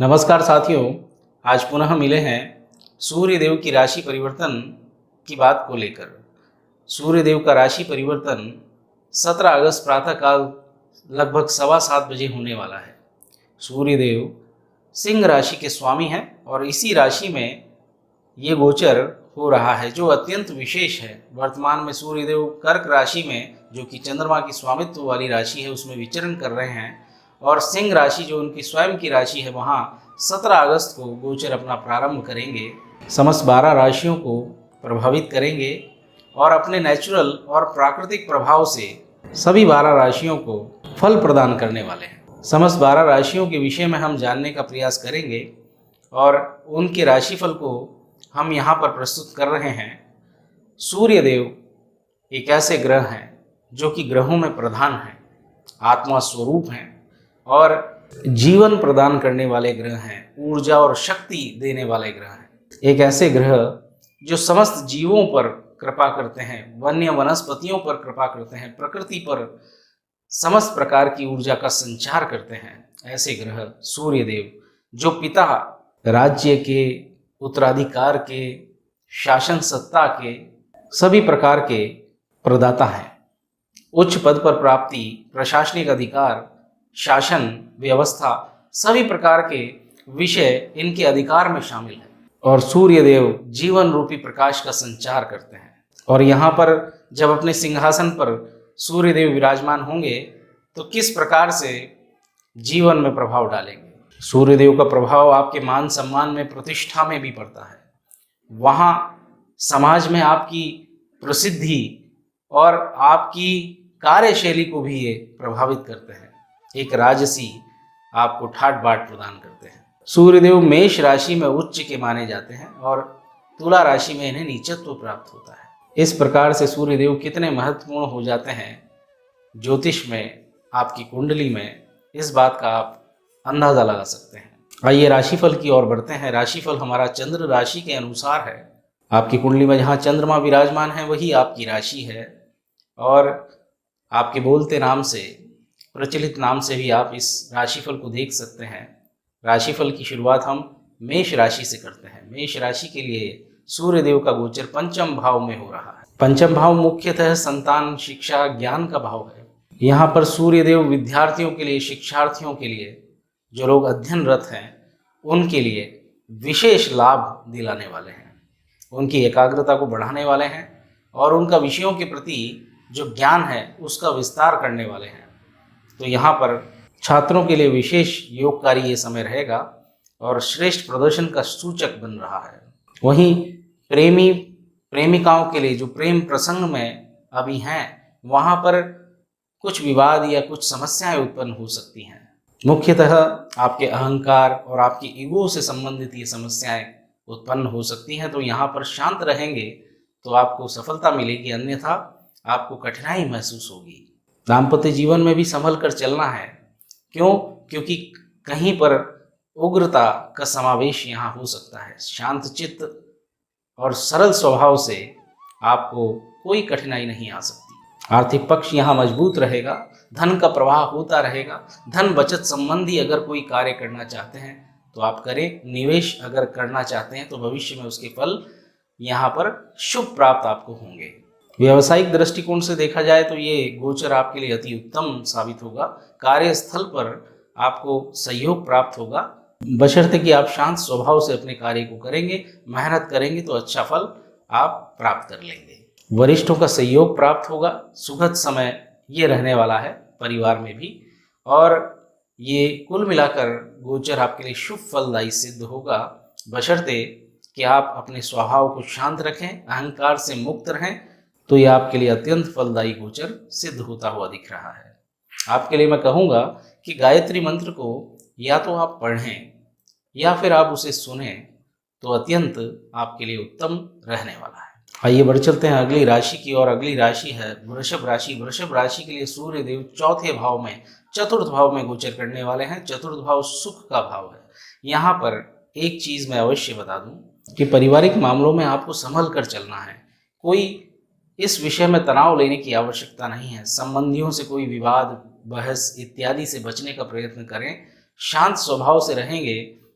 नमस्कार साथियों, आज पुनः मिले हैं सूर्य देव की राशि परिवर्तन की बात को लेकर। सूर्य देव का राशि परिवर्तन 17 अगस्त प्रातःकाल लगभग 7:15 बजे होने वाला है। सूर्य देव सिंह राशि के स्वामी हैं और इसी राशि में ये गोचर हो रहा है जो अत्यंत विशेष है। वर्तमान में सूर्य देव कर्क राशि में, जो कि चंद्रमा की स्वामित्व वाली राशि है, उसमें विचरण कर रहे हैं और सिंह राशि जो उनकी स्वयं की राशि है वहाँ 17 अगस्त को गोचर अपना प्रारंभ करेंगे। समस्त 12 राशियों को प्रभावित करेंगे और अपने नेचुरल और प्राकृतिक प्रभाव से सभी 12 राशियों को फल प्रदान करने वाले हैं। समस्त 12 राशियों के विषय में हम जानने का प्रयास करेंगे और उनके राशिफल को हम यहाँ पर प्रस्तुत कर रहे हैं। सूर्य देव एक ऐसे ग्रह हैं जो कि ग्रहों में प्रधान हैं, आत्मा स्वरूप हैं और जीवन प्रदान करने वाले ग्रह हैं, ऊर्जा और शक्ति देने वाले ग्रह हैं। एक ऐसे ग्रह जो समस्त जीवों पर कृपा करते हैं, वन्य वनस्पतियों पर कृपा करते हैं, प्रकृति पर समस्त प्रकार की ऊर्जा का संचार करते हैं। ऐसे ग्रह सूर्य देव जो पिता राज्य के, उत्तराधिकार के, शासन सत्ता के, सभी प्रकार के प्रदाता हैं। उच्च पद पर प्राप्ति, प्रशासनिक अधिकार, शासन व्यवस्था, सभी प्रकार के विषय इनके अधिकार में शामिल है और सूर्य देव जीवन रूपी प्रकाश का संचार करते हैं। और यहाँ पर जब अपने सिंहासन पर सूर्य देव विराजमान होंगे तो किस प्रकार से जीवन में प्रभाव डालेंगे। सूर्य देव का प्रभाव आपके मान सम्मान में, प्रतिष्ठा में भी पड़ता है। वहाँ समाज में आपकी प्रसिद्धि और आपकी कार्यशैली को भी ये प्रभावित करते हैं। एक राजसी आपको ठाट बाट प्रदान करते हैं। सूर्यदेव मेष राशि में उच्च के माने जाते हैं और तुला राशि में इन्हें नीचत्व प्राप्त होता है। इस प्रकार से सूर्यदेव कितने महत्वपूर्ण हो जाते हैं ज्योतिष में, आपकी कुंडली में, इस बात का आप अंदाजा लगा सकते हैं। आइए राशिफल की ओर बढ़ते हैं। राशिफल हमारा चंद्र राशि के अनुसार है। आपकी कुंडली में जहाँ चंद्रमा विराजमान है वही आपकी राशि है और आपके बोलते नाम से, प्रचलित नाम से भी आप इस राशिफल को देख सकते हैं। राशिफल की शुरुआत हम मेष राशि से करते हैं। मेष राशि के लिए सूर्य देव का गोचर पंचम भाव में हो रहा है। पंचम भाव मुख्यतः संतान, शिक्षा, ज्ञान का भाव है। यहाँ पर सूर्य देव विद्यार्थियों के लिए, शिक्षार्थियों के लिए, जो लोग अध्ययनरत हैं उनके लिए विशेष लाभ दिलाने वाले हैं, उनकी एकाग्रता को बढ़ाने वाले हैं और उनका विषयों के प्रति जो ज्ञान है उसका विस्तार करने वाले हैं। तो यहाँ पर छात्रों के लिए विशेष योगकारी ये समय रहेगा और श्रेष्ठ प्रदर्शन का सूचक बन रहा है। वहीं प्रेमी प्रेमिकाओं के लिए जो प्रेम प्रसंग में अभी हैं वहाँ पर कुछ विवाद या कुछ समस्याएं उत्पन्न हो सकती हैं। मुख्यतः आपके अहंकार और आपकी ईगो से संबंधित ये समस्याएं उत्पन्न हो सकती हैं। तो यहाँ पर शांत रहेंगे तो आपको सफलता मिलेगी, अन्यथा आपको कठिनाई महसूस होगी। दाम्पत्य जीवन में भी संभल कर चलना है। क्यों? क्योंकि कहीं पर उग्रता का समावेश यहाँ हो सकता है। शांत चित्त और सरल स्वभाव से आपको कोई कठिनाई नहीं आ सकती। आर्थिक पक्ष यहाँ मजबूत रहेगा, धन का प्रवाह होता रहेगा। धन बचत संबंधी अगर कोई कार्य करना चाहते हैं तो आप करें। निवेश अगर करना चाहते हैं तो भविष्य में उसके फल यहाँ पर शुभ प्राप्त आपको होंगे। व्यावसायिक दृष्टिकोण से देखा जाए तो ये गोचर आपके लिए अति उत्तम साबित होगा। कार्यस्थल पर आपको सहयोग प्राप्त होगा, बशर्ते कि आप शांत स्वभाव से अपने कार्य को करेंगे, मेहनत करेंगे तो अच्छा फल आप प्राप्त कर लेंगे। वरिष्ठों का सहयोग प्राप्त होगा। सुखद समय ये रहने वाला है परिवार में भी और ये कुल मिलाकर गोचर आपके लिए शुभ फलदायी सिद्ध होगा, बशर्ते कि आप अपने स्वभाव को शांत रखें, अहंकार से मुक्त रहें, तो ये आपके लिए अत्यंत फलदायी गोचर सिद्ध होता हुआ दिख रहा है। आपके लिए मैं कहूँगा कि गायत्री मंत्र को या तो आप पढ़ें या फिर आप उसे सुने तो अत्यंत आपके लिए उत्तम रहने वाला है। आइए बढ़ चलते हैं अगली राशि की ओर। अगली राशि है वृषभ राशि। वृषभ राशि के लिए सूर्य देव चौथे भाव में, चतुर्थ भाव में गोचर करने वाले हैं। चतुर्थ भाव सुख का भाव है। यहाँ पर एक चीज़ मैं अवश्य बता दूँ कि पारिवारिक मामलों में आपको संभल कर चलना है। कोई इस विषय में तनाव लेने की आवश्यकता नहीं है। संबंधियों से कोई विवाद, बहस इत्यादि से बचने का प्रयत्न करें। शांत स्वभाव से रहेंगे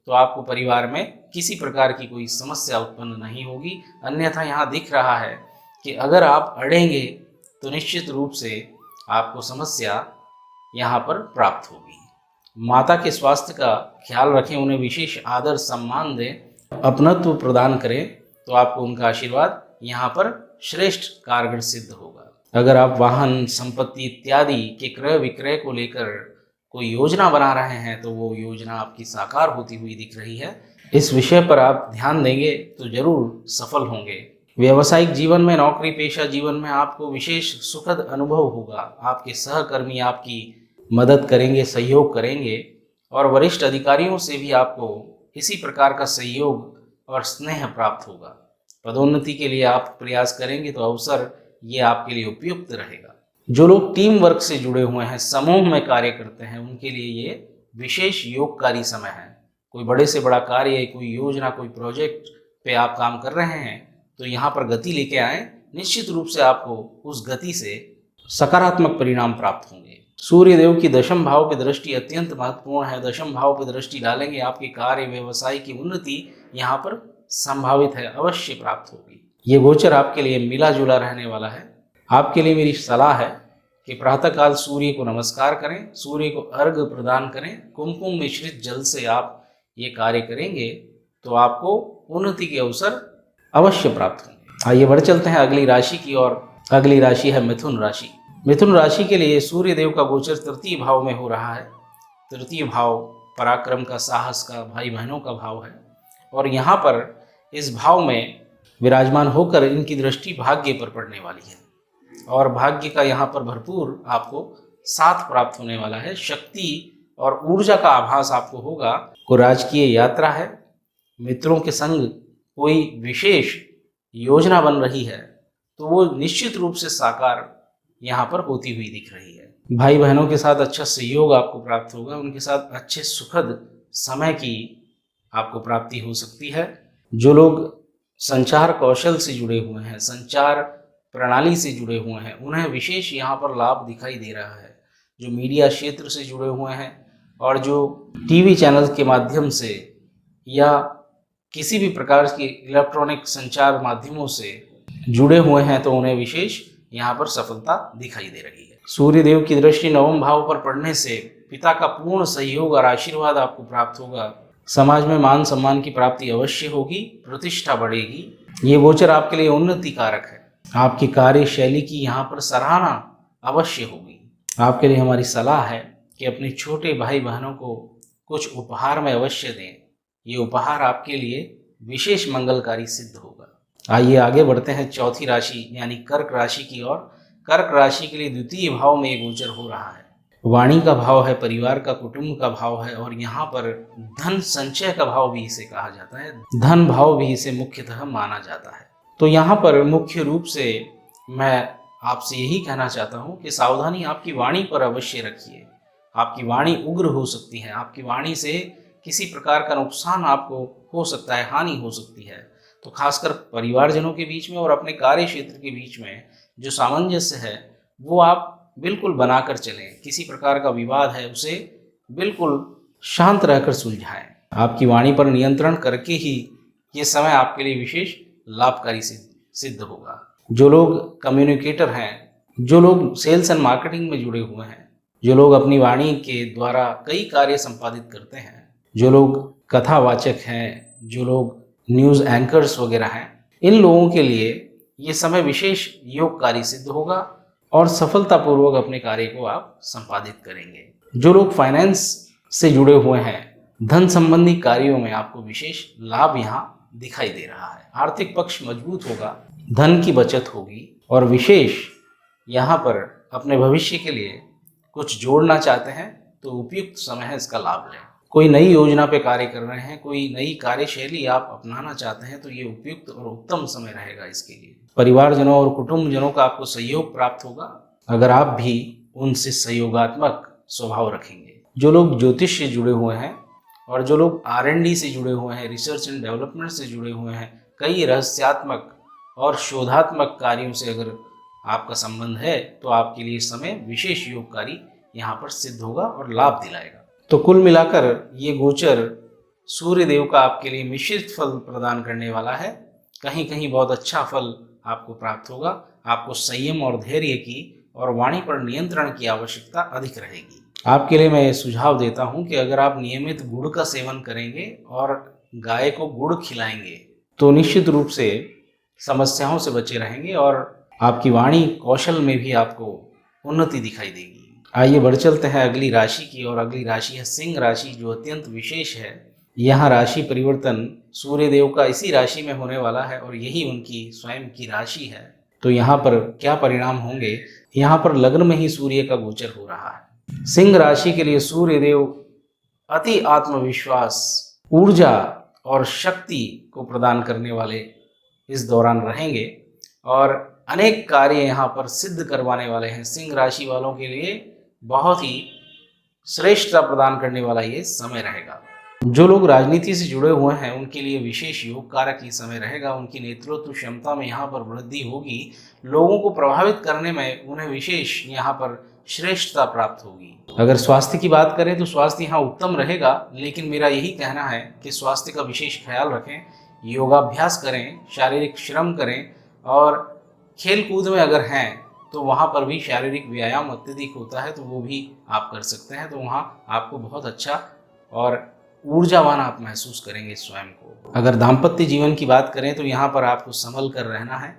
तो आपको परिवार में किसी प्रकार की कोई समस्या उत्पन्न नहीं होगी। अन्यथा यहाँ दिख रहा है कि अगर आप अड़ेंगे तो निश्चित रूप से आपको समस्या यहाँ पर प्राप्त होगी। माता के स्वास्थ्य का ख्याल रखें, उन्हें विशेष आदर सम्मान दें, अपनत्व प्रदान करें, तो आपको उनका आशीर्वाद यहाँ पर श्रेष्ठ कारगर सिद्ध होगा। अगर आप वाहन, संपत्ति इत्यादि के क्रय विक्रय को लेकर कोई योजना बना रहे हैं तो वो योजना आपकी साकार होती हुई दिख रही है। इस विषय पर आप ध्यान देंगे तो जरूर सफल होंगे। व्यावसायिक जीवन में, नौकरी पेशा जीवन में आपको विशेष सुखद अनुभव होगा। आपके सहकर्मी आपकी मदद करेंगे, सहयोग करेंगे और वरिष्ठ अधिकारियों से भी आपको इसी प्रकार का सहयोग और स्नेह प्राप्त होगा। पदोन्नति के लिए आप प्रयास करेंगे तो अवसर ये आपके लिए उपयुक्त रहेगा। जो लोग टीम वर्क से जुड़े हुए हैं, समूह में कार्य करते हैं, उनके लिए ये विशेष योगकारी समय है। कोई बड़े से बड़ा कार्य, कोई योजना, कोई प्रोजेक्ट पे आप काम कर रहे हैं तो यहाँ पर गति लेके आए। निश्चित रूप से आपको उस गति से सकारात्मक परिणाम प्राप्त होंगे। सूर्य देव की दशम भाव पे दृष्टि अत्यंत महत्वपूर्ण है। दशम भाव पे दृष्टि डालेंगे, आपके कार्य व्यवसाय की उन्नति यहाँ पर संभावित है, अवश्य प्राप्त होगी। ये गोचर आपके लिए मिला जुला रहने वाला है। आपके लिए मेरी सलाह है कि प्रातःकाल सूर्य को नमस्कार करें, सूर्य को अर्घ्य प्रदान करें। कुमकुम मिश्रित जल से आप ये कार्य करेंगे तो आपको उन्नति के अवसर अवश्य प्राप्त होंगे। आइए बढ़ चलते हैं अगली राशि की ओर। अगली राशि है मिथुन राशि। मिथुन राशि के लिए सूर्य देव का गोचर तृतीय भाव में हो रहा है। तृतीय भाव पराक्रम का, साहस का, भाई बहनों का भाव है और यहाँ पर इस भाव में विराजमान होकर इनकी दृष्टि भाग्य पर पड़ने वाली है और भाग्य का यहाँ पर भरपूर आपको साथ प्राप्त होने वाला है। शक्ति और ऊर्जा का आभास आपको होगा। को राजकीय यात्रा है, मित्रों के संग कोई विशेष योजना बन रही है तो वो निश्चित रूप से साकार यहाँ पर होती हुई दिख रही है। भाई बहनों के साथ अच्छा सहयोग आपको प्राप्त होगा, उनके साथ अच्छे सुखद समय की आपको प्राप्ति हो सकती है। जो लोग संचार कौशल से जुड़े हुए हैं, संचार प्रणाली से जुड़े हुए हैं, उन्हें विशेष यहाँ पर लाभ दिखाई दे रहा है। जो मीडिया क्षेत्र से जुड़े हुए हैं और जो टीवी चैनल के माध्यम से या किसी भी प्रकार के इलेक्ट्रॉनिक संचार माध्यमों से जुड़े हुए हैं तो उन्हें विशेष यहाँ पर सफलता दिखाई दे रही है। सूर्य देव की दृष्टि नवम भाव पर पड़ने से पिता का पूर्ण सहयोग और आशीर्वाद आपको प्राप्त होगा। समाज में मान सम्मान की प्राप्ति अवश्य होगी, प्रतिष्ठा बढ़ेगी। ये गोचर आपके लिए उन्नति कारक है। आपकी कार्यशैली की यहाँ पर सराहना अवश्य होगी। आपके लिए हमारी सलाह है कि अपने छोटे भाई बहनों को कुछ उपहार में अवश्य दें। ये उपहार आपके लिए विशेष मंगलकारी सिद्ध होगा। आइए आगे बढ़ते हैं चौथी राशि यानी कर्क राशि की ओर। कर्क राशि के लिए द्वितीय भाव में एक गोचर हो रहा है। वाणी का भाव है, परिवार का, कुटुंब का भाव है और यहाँ पर धन संचय का भाव भी इसे कहा जाता है। धन भाव भी इसे मुख्यतः माना जाता है। तो यहाँ पर मुख्य रूप से मैं आपसे यही कहना चाहता हूँ कि सावधानी आपकी वाणी पर अवश्य रखिए। आपकी वाणी उग्र हो सकती है, आपकी वाणी से किसी प्रकार का नुकसान आपको हो सकता है, हानि हो सकती है। तो खासकर परिवारजनों के बीच में और अपने कार्य क्षेत्र के बीच में जो सामंजस्य है वो आप बिल्कुल बनाकर चलें। किसी प्रकार का विवाद है उसे बिल्कुल शांत रहकर सुलझाएं। आपकी वाणी पर नियंत्रण करके ही ये समय आपके लिए विशेष लाभकारी सिद्ध होगा। जो लोग कम्युनिकेटर हैं, जो लोग सेल्स एंड मार्केटिंग में जुड़े हुए हैं, जो लोग अपनी वाणी के द्वारा कई कार्य संपादित करते हैं, जो लोग कथावाचक हैं, जो लोग न्यूज़ एंकर्स वगैरह हैं, इन लोगों के लिए ये समय विशेष योगकारी सिद्ध होगा और सफलतापूर्वक अपने कार्य को आप संपादित करेंगे। जो लोग फाइनेंस से जुड़े हुए हैं, धन संबंधी कार्यों में आपको विशेष लाभ यहाँ दिखाई दे रहा है। आर्थिक पक्ष मजबूत होगा, धन की बचत होगी और विशेष यहाँ पर अपने भविष्य के लिए कुछ जोड़ना चाहते हैं तो उपयुक्त समय है, इसका लाभ लें। कोई नई योजना पे कार्य कर रहे हैं, कोई नई कार्यशैली आप अपनाना चाहते हैं तो ये उपयुक्त और उत्तम समय रहेगा इसके लिए। परिवारजनों और कुटुंबजनों का आपको सहयोग प्राप्त होगा अगर आप भी उनसे सहयोगात्मक स्वभाव रखेंगे। जो लोग ज्योतिष से जुड़े हुए हैं और जो लोग R&D से जुड़े हुए हैं, रिसर्च एंड डेवलपमेंट से जुड़े हुए हैं, कई रहस्यात्मक और शोधात्मक कार्यों से अगर आपका संबंध है तो आपके लिए समय विशेष योगकारी यहाँ पर सिद्ध होगा और लाभ दिलाएगा। तो कुल मिलाकर ये गोचर सूर्य देव का आपके लिए मिश्रित फल प्रदान करने वाला है। कहीं कहीं बहुत अच्छा फल आपको प्राप्त होगा। आपको संयम और धैर्य की और वाणी पर नियंत्रण की आवश्यकता अधिक रहेगी। आपके लिए मैं सुझाव देता हूं कि अगर आप नियमित गुड़ का सेवन करेंगे और गाय को गुड़ खिलाएंगे तो निश्चित रूप से समस्याओं से बचे रहेंगे और आपकी वाणी कौशल में भी आपको उन्नति दिखाई देगी। आइए बढ़ चलते हैं अगली राशि की, और अगली राशि है सिंह राशि, जो अत्यंत विशेष है। यहाँ राशि परिवर्तन सूर्य देव का इसी राशि में होने वाला है और यही उनकी स्वयं की राशि है। तो यहाँ पर क्या परिणाम होंगे? यहाँ पर लग्न में ही सूर्य का गोचर हो रहा है। सिंह राशि के लिए सूर्य देव अति आत्मविश्वास, ऊर्जा और शक्ति को प्रदान करने वाले इस दौरान रहेंगे और अनेक कार्य यहाँ पर सिद्ध करवाने वाले हैं। सिंह राशि वालों के लिए बहुत ही श्रेष्ठता प्रदान करने वाला ये समय रहेगा। जो लोग राजनीति से जुड़े हुए हैं उनके लिए विशेष योग कारक ये समय रहेगा। उनकी नेतृत्व क्षमता में यहाँ पर वृद्धि होगी। लोगों को प्रभावित करने में उन्हें विशेष यहाँ पर श्रेष्ठता प्राप्त होगी। अगर स्वास्थ्य की बात करें तो स्वास्थ्य यहाँ उत्तम रहेगा, लेकिन मेरा यही कहना है कि स्वास्थ्य का विशेष ख्याल रखें, योगाभ्यास करें, शारीरिक श्रम करें और खेल कूद में अगर हैं तो वहाँ पर भी शारीरिक व्यायाम अत्यधिक होता है तो वो भी आप कर सकते हैं। तो वहाँ आपको बहुत अच्छा और ऊर्जावान आप महसूस करेंगे स्वयं को। अगर दाम्पत्य जीवन की बात करें तो यहाँ पर आपको संभल कर रहना है।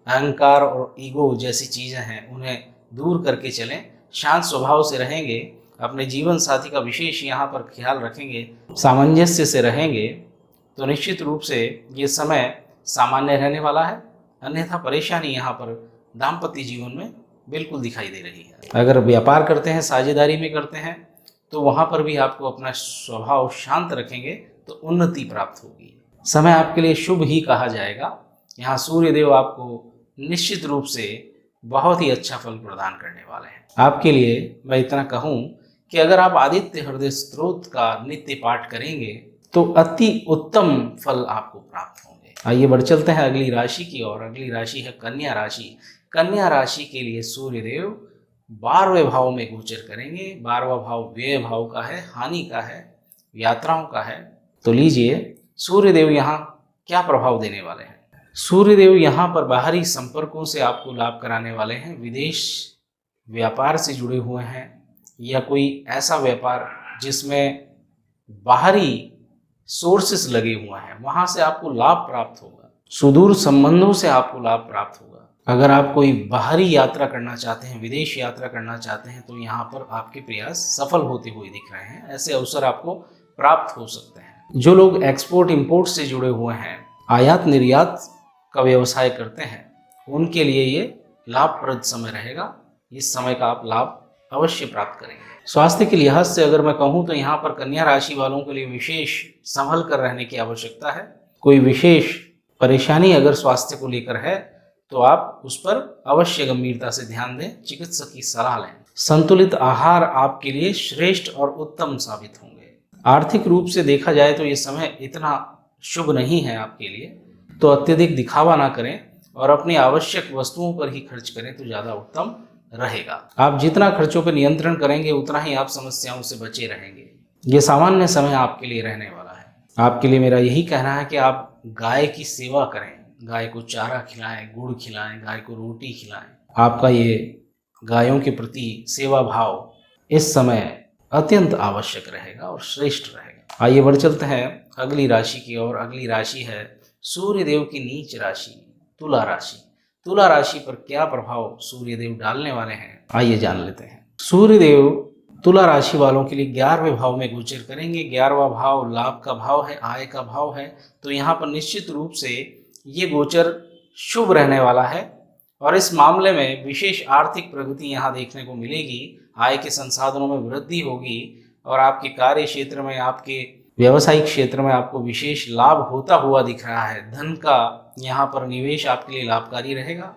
अहंकार और ईगो जैसी चीज़ें हैं उन्हें दूर करके चलें, शांत स्वभाव से रहेंगे, अपने जीवन साथी का विशेष यहाँ पर ख्याल रखेंगे, सामंजस्य से रहेंगे तो निश्चित रूप से ये समय सामान्य रहने वाला है। अन्यथा परेशानी यहाँ पर दाम्पत्य जीवन में बिल्कुल दिखाई दे रही है। अगर व्यापार करते हैं, साझेदारी में करते हैं तो वहाँ पर भी आपको अपना स्वभाव शांत रखेंगे तो उन्नति प्राप्त होगी। समय आपके लिए शुभ ही कहा जाएगा। यहाँ सूर्य देव आपको निश्चित रूप से बहुत ही अच्छा फल प्रदान करने वाले हैं। आपके लिए मैं इतना कहूँ कि अगर आप आदित्य हृदय स्तोत्र का नित्य पाठ करेंगे तो अति उत्तम फल आपको प्राप्त होंगे। आइए बढ़ चलते हैं अगली राशि की, और अगली राशि है कन्या राशि। कन्या राशि के लिए सूर्य देव 12वें भाव में गोचर करेंगे। 12वां भाव व्यय भाव का है, हानि का है, यात्राओं का है। तो लीजिए सूर्य देव यहाँ क्या प्रभाव देने वाले हैं। सूर्य देव यहाँ पर बाहरी संपर्कों से आपको लाभ कराने वाले हैं। विदेश व्यापार से जुड़े हुए हैं या कोई ऐसा व्यापार जिसमें बाहरी सोर्सेस लगे हुए हैं, वहाँ से आपको लाभ प्राप्त होगा। सुदूर संबंधों से आपको लाभ प्राप्त होगा। अगर आप कोई बाहरी यात्रा करना चाहते हैं, विदेश यात्रा करना चाहते हैं तो यहाँ पर आपके प्रयास सफल होते हुए दिख रहे हैं। ऐसे अवसर आपको प्राप्त हो सकते हैं। जो लोग एक्सपोर्ट इंपोर्ट से जुड़े हुए हैं, आयात निर्यात का व्यवसाय करते हैं, उनके लिए ये लाभप्रद समय रहेगा। इस समय का आप लाभ अवश्य प्राप्त करेंगे। स्वास्थ्य के लिहाज से अगर मैं कहूँ तो यहाँ पर कन्या राशि वालों के लिए विशेष संभल कर रहने की आवश्यकता है। कोई विशेष परेशानी अगर स्वास्थ्य को लेकर है तो आप उस पर अवश्य गंभीरता से ध्यान दें, चिकित्सक की सलाह लें। संतुलित आहार आपके लिए श्रेष्ठ और उत्तम साबित होंगे। आर्थिक रूप से देखा जाए तो ये समय इतना शुभ नहीं है आपके लिए, तो अत्यधिक दिखावा ना करें और अपनी आवश्यक वस्तुओं पर ही खर्च करें तो ज़्यादा उत्तम रहेगा। आप जितना खर्चों पर नियंत्रण करेंगे उतना ही आप समस्याओं से बचे रहेंगे। ये सामान्य समय आपके लिए रहने वाला है। आपके लिए मेरा यही कहना है कि आप गाय की सेवा करें, गाय को चारा खिलाएं, गुड़ खिलाएं, गाय को रोटी खिलाएं। आपका ये गायों के प्रति सेवा भाव इस समय अत्यंत आवश्यक रहेगा और श्रेष्ठ रहेगा। आइए बढ़ चलते हैं अगली राशि की, और अगली राशि है सूर्य देव की नीच राशि तुला राशि। तुला राशि पर क्या प्रभाव सूर्य देव डालने वाले हैं, आइए जान लेते हैं। सूर्य देव तुला राशि वालों के लिए 11वें भाव में गोचर करेंगे। 11वां भाव लाभ का भाव है, आय का भाव है। तो यहाँ पर निश्चित रूप से ये गोचर शुभ रहने वाला है और इस मामले में विशेष आर्थिक प्रगति यहाँ देखने को मिलेगी। आय के संसाधनों में वृद्धि होगी और आपके कार्य क्षेत्र में, आपके व्यावसायिक क्षेत्र में आपको विशेष लाभ होता हुआ दिख रहा है। धन का यहाँ पर निवेश आपके लिए लाभकारी रहेगा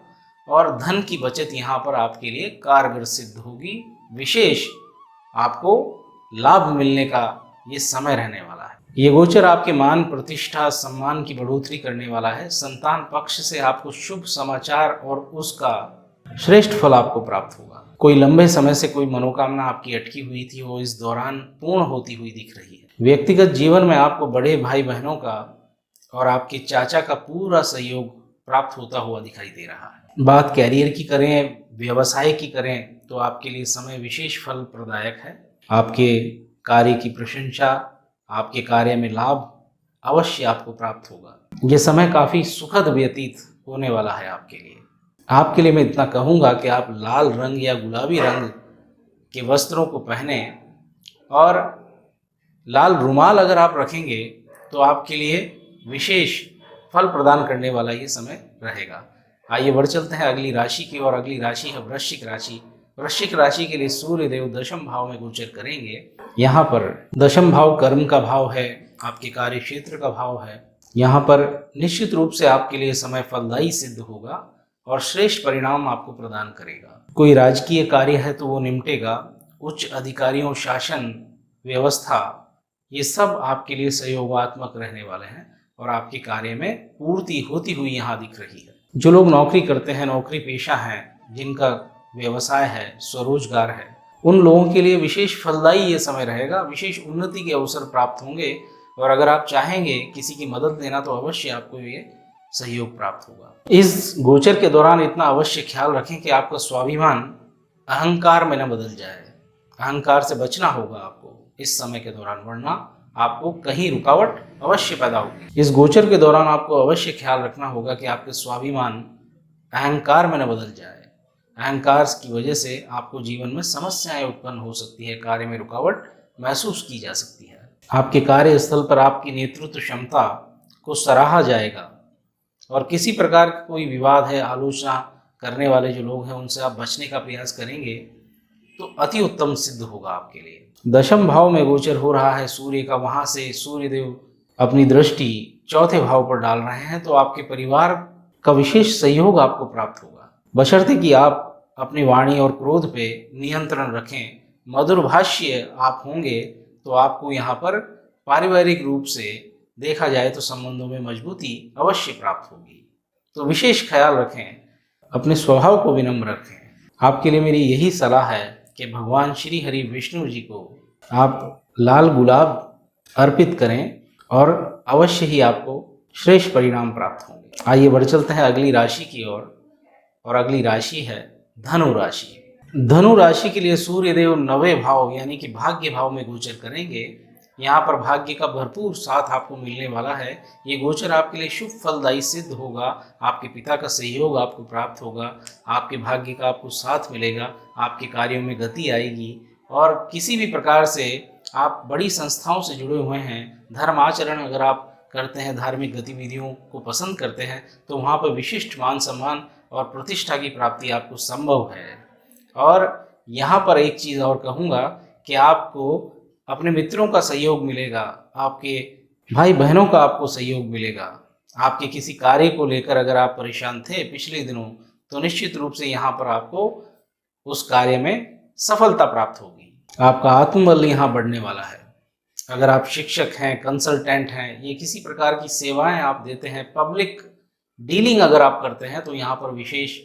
और धन की बचत यहाँ पर आपके लिए कारगर सिद्ध होगी। विशेष आपको लाभ मिलने का ये समय रहने वाला है। ये गोचर आपके मान, प्रतिष्ठा, सम्मान की बढ़ोतरी करने वाला है। संतान पक्ष से आपको शुभ समाचार और उसका श्रेष्ठ फल आपको प्राप्त होगा। कोई लंबे समय से कोई मनोकामना आपकी अटकी हुई थी, वो इस दौरान पूर्ण होती हुई दिख रही है। व्यक्तिगत जीवन में आपको बड़े भाई बहनों का और आपके चाचा का पूरा सहयोग प्राप्त होता हुआ दिखाई दे रहा है। बात कैरियर की करें, व्यवसाय की करें, तो आपके लिए समय विशेष फल प्रदायक है। आपके कार्य की प्रशंसा, आपके कार्य में लाभ अवश्य आपको प्राप्त होगा। ये समय काफ़ी सुखद व्यतीत होने वाला है आपके लिए। आपके लिए मैं इतना कहूँगा कि आप लाल रंग या गुलाबी रंग के वस्त्रों को पहने और लाल रुमाल अगर आप रखेंगे तो आपके लिए विशेष फल प्रदान करने वाला ये समय रहेगा। आइए बढ़ चलते हैं अगली राशि की ओर। अगली राशि है वृश्चिक राशि। वृश्चिक राशि के लिए सूर्य देव दशम भाव में गोचर करेंगे। यहाँ पर दशम भाव कर्म का भाव है, आपके कार्य क्षेत्र का भाव है। यहाँ पर निश्चित रूप से आपके लिए समय फलदायी सिद्ध होगा और श्रेष्ठ परिणाम आपको प्रदान करेगा। कोई राजकीय कार्य है तो वो निपटेगा। उच्च अधिकारियों, शासन व्यवस्था, ये सब आपके लिए सहयोगात्मक रहने वाले हैं और आपके कार्य में पूर्ति होती हुई यहाँ दिख रही है। जो लोग नौकरी करते हैं, नौकरी पेशा हैं, जिनका व्यवसाय है, स्वरोजगार है, उन लोगों के लिए विशेष फलदायी ये समय रहेगा। विशेष उन्नति के अवसर प्राप्त होंगे और अगर आप चाहेंगे किसी की मदद लेना तो अवश्य आपको ये सहयोग प्राप्त होगा। इस गोचर के दौरान इतना अवश्य ख्याल रखें कि आपका स्वाभिमान अहंकार में न बदल जाए। अहंकार से बचना होगा आपको इस समय के दौरान, वरना आपको कहीं रुकावट अवश्य पैदा होगी। इस गोचर के दौरान आपको अवश्य ख्याल रखना होगा कि आपके स्वाभिमान अहंकार में न बदल जाए। अहंकार की वजह से आपको जीवन में समस्याएं उत्पन्न हो सकती है, कार्य में रुकावट महसूस की जा सकती है। आपके कार्यस्थल पर आपकी नेतृत्व क्षमता को सराहा जाएगा और किसी प्रकार का कोई विवाद है, आलोचना करने वाले जो लोग हैं, उनसे आप बचने का प्रयास करेंगे तो अति उत्तम सिद्ध होगा आपके लिए। दशम भाव में गोचर हो रहा है सूर्य का, वहां से सूर्य देव अपनी दृष्टि चौथे भाव पर डाल रहे हैं, तो आपके परिवार का विशेष सहयोग आपको प्राप्त होगा, बशर्ते कि आप अपनी वाणी और क्रोध पे नियंत्रण रखें। मधुर भाष्य आप होंगे तो आपको यहाँ पर पारिवारिक रूप से देखा जाए तो संबंधों में मजबूती अवश्य प्राप्त होगी। तो विशेष ख्याल रखें, अपने स्वभाव को विनम्र रखें। आपके लिए मेरी यही सलाह है कि भगवान श्री हरि विष्णु जी को आप लाल गुलाब अर्पित करें और अवश्य ही आपको श्रेष्ठ परिणाम प्राप्त होंगे। आइए बढ़ चलते हैं अगली राशि की ओर और अगली राशि है धनु राशि। धनु राशि के लिए सूर्य देव नवे भाव यानी कि भाग्य भाव में गोचर करेंगे। यहाँ पर भाग्य का भरपूर साथ आपको मिलने वाला है। ये गोचर आपके लिए शुभ फलदायी सिद्ध होगा। आपके पिता का सहयोग आपको प्राप्त होगा, आपके भाग्य का आपको साथ मिलेगा, आपके कार्यों में गति आएगी और किसी भी प्रकार से आप बड़ी संस्थाओं से जुड़े हुए हैं, धर्म आचरण अगर आप करते हैं, धार्मिक गतिविधियों को पसंद करते हैं, तो वहाँ पर विशिष्ट मान सम्मान और प्रतिष्ठा की प्राप्ति आपको संभव है। और यहाँ पर एक चीज़ और कहूँगा कि आपको अपने मित्रों का सहयोग मिलेगा, आपके भाई बहनों का आपको सहयोग मिलेगा। आपके किसी कार्य को लेकर अगर आप परेशान थे पिछले दिनों, तो निश्चित रूप से यहाँ पर आपको उस कार्य में सफलता प्राप्त होगी। आपका आत्मबल यहाँ बढ़ने वाला है। अगर आप शिक्षक हैं, कंसल्टेंट हैं, ये किसी प्रकार की सेवाएं आप देते हैं, पब्लिक डीलिंग अगर आप करते हैं, तो यहाँ पर विशेष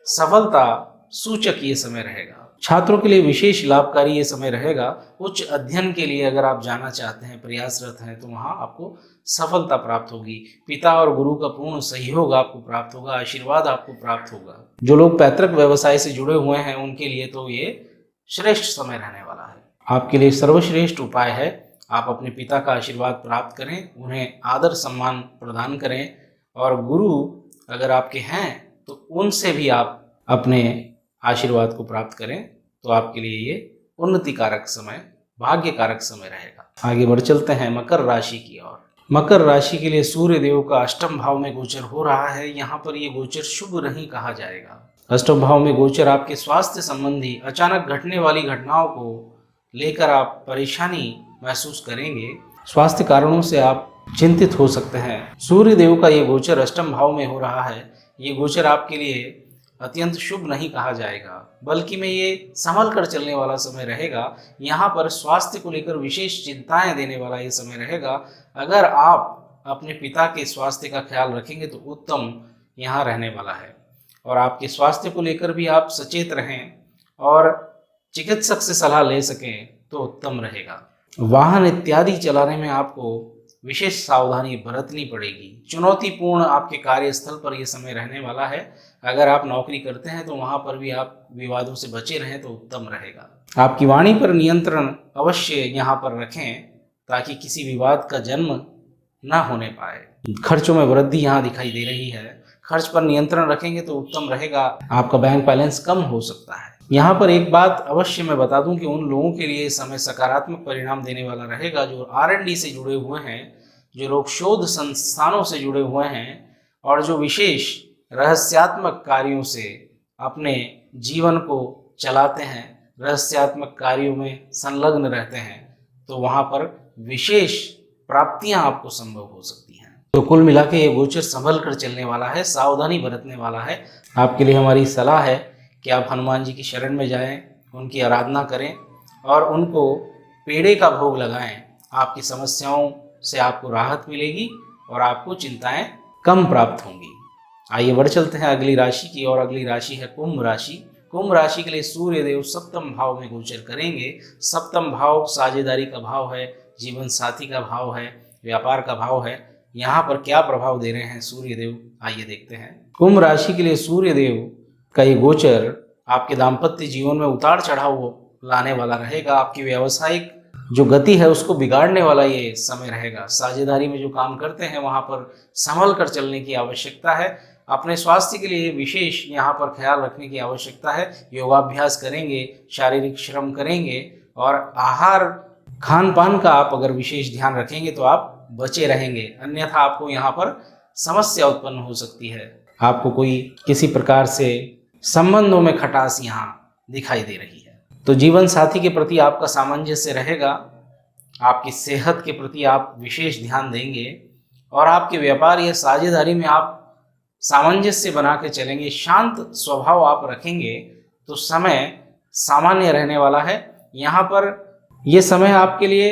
सफलता सूचक ये समय रहेगा। छात्रों के लिए विशेष लाभकारी ये समय रहेगा। उच्च अध्ययन के लिए अगर आप जाना चाहते हैं, प्रयासरत हैं, तो वहाँ आपको सफलता प्राप्त होगी। पिता और गुरु का पूर्ण सहयोग आपको प्राप्त होगा, आशीर्वाद आपको प्राप्त होगा। जो लोग पैतृक व्यवसाय से जुड़े हुए हैं उनके लिए तो ये श्रेष्ठ समय रहने वाला है। आपके लिए सर्वश्रेष्ठ उपाय है आप अपने पिता का आशीर्वाद प्राप्त करें, उन्हें आदर सम्मान प्रदान करें और गुरु अगर आपके हैं तो उनसे भी आप अपने आशीर्वाद को प्राप्त करें, तो आपके लिए ये उन्नति कारक समय, भाग्य कारक समय रहेगा। आगे बढ़ चलते हैं मकर राशि की ओर। मकर राशि के लिए सूर्य देव का अष्टम भाव में गोचर हो रहा है। यहाँ पर ये गोचर शुभ नहीं कहा जाएगा। अष्टम भाव में गोचर आपके स्वास्थ्य संबंधी अचानक घटने वाली घटनाओं को लेकर आप परेशानी महसूस करेंगे। स्वास्थ्य कारणों से आप चिंतित हो सकते हैं। सूर्य देव का ये गोचर अष्टम भाव में हो रहा है। ये गोचर आपके लिए अत्यंत शुभ नहीं कहा जाएगा, बल्कि में ये संभल कर चलने वाला समय रहेगा। यहाँ पर स्वास्थ्य को लेकर विशेष चिंताएं देने वाला ये समय रहेगा। अगर आप अपने पिता के स्वास्थ्य का ख्याल रखेंगे तो उत्तम यहाँ रहने वाला है। और आपके स्वास्थ्य को लेकर भी आप सचेत रहें और चिकित्सक से सलाह ले सकें तो उत्तम रहेगा। वाहन इत्यादि चलाने में आपको विशेष सावधानी बरतनी पड़ेगी। चुनौतीपूर्ण आपके कार्यस्थल पर यह समय रहने वाला है। अगर आप नौकरी करते हैं तो वहां पर भी आप विवादों से बचे रहें तो उत्तम रहेगा। आपकी वाणी पर नियंत्रण अवश्य यहाँ पर रखें ताकि किसी विवाद का जन्म न होने पाए। खर्चों में वृद्धि यहाँ दिखाई दे रही है। खर्च पर नियंत्रण रखेंगे तो उत्तम रहेगा। आपका बैंक बैलेंस कम हो सकता है। यहाँ पर एक बात अवश्य मैं बता दूं कि उन लोगों के लिए समय सकारात्मक परिणाम देने वाला रहेगा जो R&D से जुड़े हुए हैं, जो लोग शोध संस्थानों से जुड़े हुए हैं और जो विशेष रहस्यात्मक कार्यों से अपने जीवन को चलाते हैं, रहस्यात्मक कार्यों में संलग्न रहते हैं, तो वहाँ पर विशेष प्राप्तियां आपको संभव हो सकती हैं। तो कुल मिला के ये गोचर संभल कर चलने वाला है, सावधानी बरतने वाला है। आपके लिए हमारी सलाह है कि आप हनुमान जी की शरण में जाएं, उनकी आराधना करें और उनको पेड़े का भोग लगाएं। आपकी समस्याओं से आपको राहत मिलेगी और आपको चिंताएं कम प्राप्त होंगी। आइए बढ़ चलते हैं अगली राशि की और अगली राशि है कुंभ राशि। कुंभ राशि के लिए सूर्य देव सप्तम भाव में गोचर करेंगे। सप्तम भाव साझेदारी का भाव है, जीवन साथी का भाव है, व्यापार का भाव है। यहाँ पर क्या प्रभाव दे रहे हैं सूर्य देव, आइए देखते हैं। कुंभ राशि के लिए सूर्य देव का ये गोचर आपके दाम्पत्य जीवन में उतार चढ़ाव लाने वाला रहेगा। आपकी व्यावसायिक जो गति है उसको बिगाड़ने वाला ये समय रहेगा। साझेदारी में जो काम करते हैं वहाँ पर संभल कर चलने की आवश्यकता है। अपने स्वास्थ्य के लिए विशेष यहाँ पर ख्याल रखने की आवश्यकता है। योगाभ्यास करेंगे, शारीरिक श्रम करेंगे और आहार खान पान का आप अगर विशेष ध्यान रखेंगे तो आप बचे रहेंगे, अन्यथा आपको यहाँ पर समस्या उत्पन्न हो सकती है। आपको कोई किसी प्रकार से संबंधों में खटास यहाँ दिखाई दे रही है। तो जीवन साथी के प्रति आपका सामंजस्य रहेगा। आपकी सेहत के प्रति आप विशेष ध्यान देंगे और आपके व्यापार या साझेदारी में आप सामंजस्य बना के चलेंगे। शांत स्वभाव आप रखेंगे तो समय सामान्य रहने वाला है। यहाँ पर यह समय आपके लिए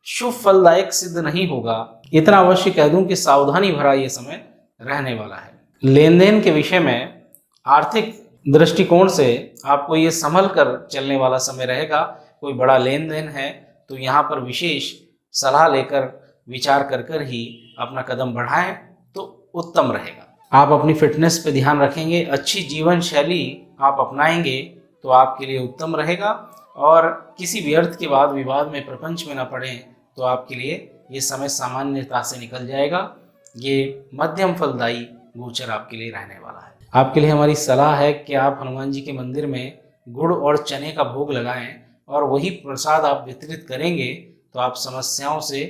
शुभ फलदायक सिद्ध नहीं होगा। इतना अवश्य कह दूं कि सावधानी भरा यह समय रहने वाला है। लेन देन के विषय में आर्थिक दृष्टिकोण से आपको ये संभल कर चलने वाला समय रहेगा। कोई बड़ा लेन देन है तो यहाँ पर विशेष सलाह लेकर विचार कर कर ही अपना कदम बढ़ाएं तो उत्तम रहेगा। आप अपनी फिटनेस पे ध्यान रखेंगे, अच्छी जीवन शैली आप अपनाएंगे तो आपके लिए उत्तम रहेगा और किसी व्यर्थ के वाद विवाद में प्रपंच में न पड़े तो आपके लिए ये समय सामान्यता से निकल जाएगा। ये मध्यम फलदायी गोचर आपके लिए रहने वाला है। आपके लिए हमारी सलाह है कि आप हनुमान जी के मंदिर में गुड़ और चने का भोग लगाएं और वही प्रसाद आप वितरित करेंगे तो आप समस्याओं से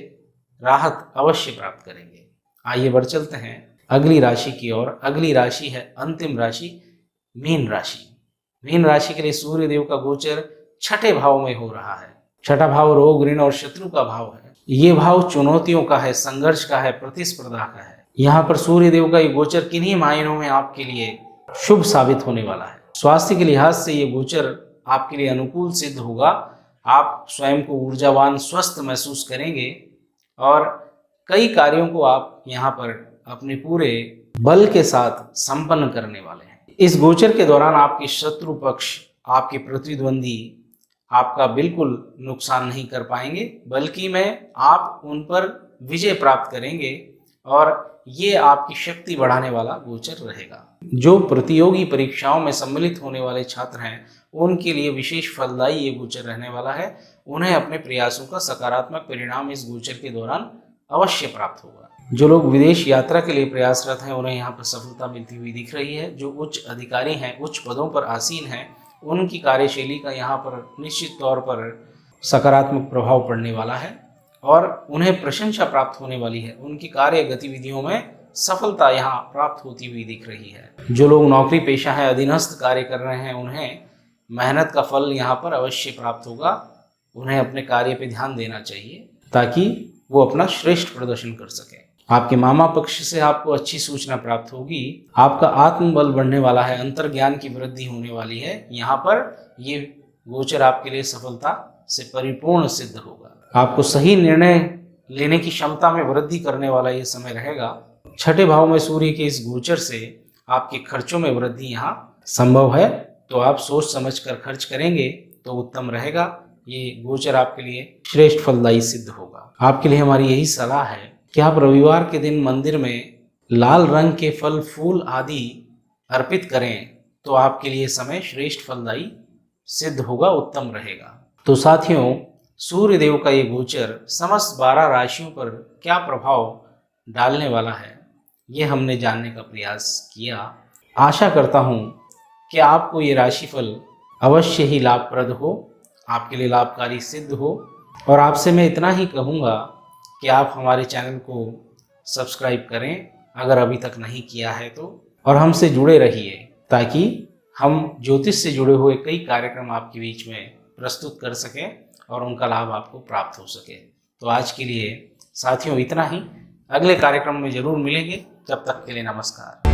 राहत अवश्य प्राप्त करेंगे। आइए बढ़ चलते हैं अगली राशि की ओर। अगली राशि है अंतिम राशि मीन राशि। मीन राशि के लिए सूर्य देव का गोचर छठे भाव में हो रहा है। छठा भाव रोग ऋण और शत्रु का भाव है। ये भाव चुनौतियों का है, संघर्ष का है, प्रतिस्पर्धा का है। यहाँ पर सूर्य देव का ये गोचर किन्हीं मायनों में आपके लिए शुभ साबित होने वाला है। स्वास्थ्य के लिहाज से ये गोचर आपके लिए अनुकूल सिद्ध होगा। आप स्वयं को ऊर्जावान स्वस्थ महसूस करेंगे और कई कार्यों को आप यहाँ पर अपने पूरे बल के साथ संपन्न करने वाले हैं। इस गोचर के दौरान आपके शत्रु पक्ष, आपके प्रतिद्वंदी आपका बिल्कुल नुकसान नहीं कर पाएंगे, बल्कि में आप उन पर विजय प्राप्त करेंगे और ये आपकी शक्ति बढ़ाने वाला गोचर रहेगा। जो प्रतियोगी परीक्षाओं में सम्मिलित होने वाले छात्र हैं उनके लिए विशेष फलदायी ये गोचर रहने वाला है। उन्हें अपने प्रयासों का सकारात्मक परिणाम इस गोचर के दौरान अवश्य प्राप्त होगा। जो लोग विदेश यात्रा के लिए प्रयासरत हैं उन्हें यहाँ पर सफलता मिलती हुई दिख रही है। जो उच्च अधिकारी हैं, उच्च पदों पर आसीन हैं, उनकी कार्यशैली का यहाँ पर निश्चित तौर पर सकारात्मक प्रभाव पड़ने वाला है और उन्हें प्रशंसा प्राप्त होने वाली है। उनकी कार्य गतिविधियों में सफलता यहाँ प्राप्त होती हुई दिख रही है। जो लोग नौकरी पेशा है, अधीनस्थ कार्य कर रहे हैं, उन्हें मेहनत का फल यहाँ पर अवश्य प्राप्त होगा। उन्हें अपने कार्य पे ध्यान देना चाहिए ताकि वो अपना श्रेष्ठ प्रदर्शन कर सके। आपके मामा पक्ष से आपको अच्छी सूचना प्राप्त होगी। आपका आत्मबल बढ़ने वाला है, अंतर्ज्ञान की वृद्धि होने वाली है। यहाँ पर ये गोचर आपके लिए सफलता से परिपूर्ण सिद्ध होगा। आपको सही निर्णय लेने की क्षमता में वृद्धि करने वाला ये समय रहेगा। छठे भाव में सूर्य के इस गोचर से आपके खर्चों में वृद्धि यहाँ संभव है, तो आप सोच समझ कर खर्च करेंगे तो उत्तम रहेगा। ये गोचर आपके लिए श्रेष्ठ फलदायी सिद्ध होगा। आपके लिए हमारी यही सलाह है कि आप रविवार के दिन मंदिर में लाल रंग के फल फूल आदि अर्पित करें, तो आपके लिए समय श्रेष्ठ फलदायी सिद्ध होगा, उत्तम रहेगा। तो साथियों, सूर्य देव का ये गोचर समस्त 12 राशियों पर क्या प्रभाव डालने वाला है, ये हमने जानने का प्रयास किया। आशा करता हूँ कि आपको ये राशिफल अवश्य ही लाभप्रद हो, आपके लिए लाभकारी सिद्ध हो। और आपसे मैं इतना ही कहूँगा कि आप हमारे चैनल को सब्सक्राइब करें अगर अभी तक नहीं किया है तो, और हमसे जुड़े रहिए ताकि हम ज्योतिष से जुड़े हुए कई कार्यक्रम आपके बीच में प्रस्तुत कर सकें और उनका लाभ आपको प्राप्त हो सके। तो आज के लिए साथियों इतना ही, अगले कार्यक्रम में जरूर मिलेंगे। तब तक के लिए नमस्कार।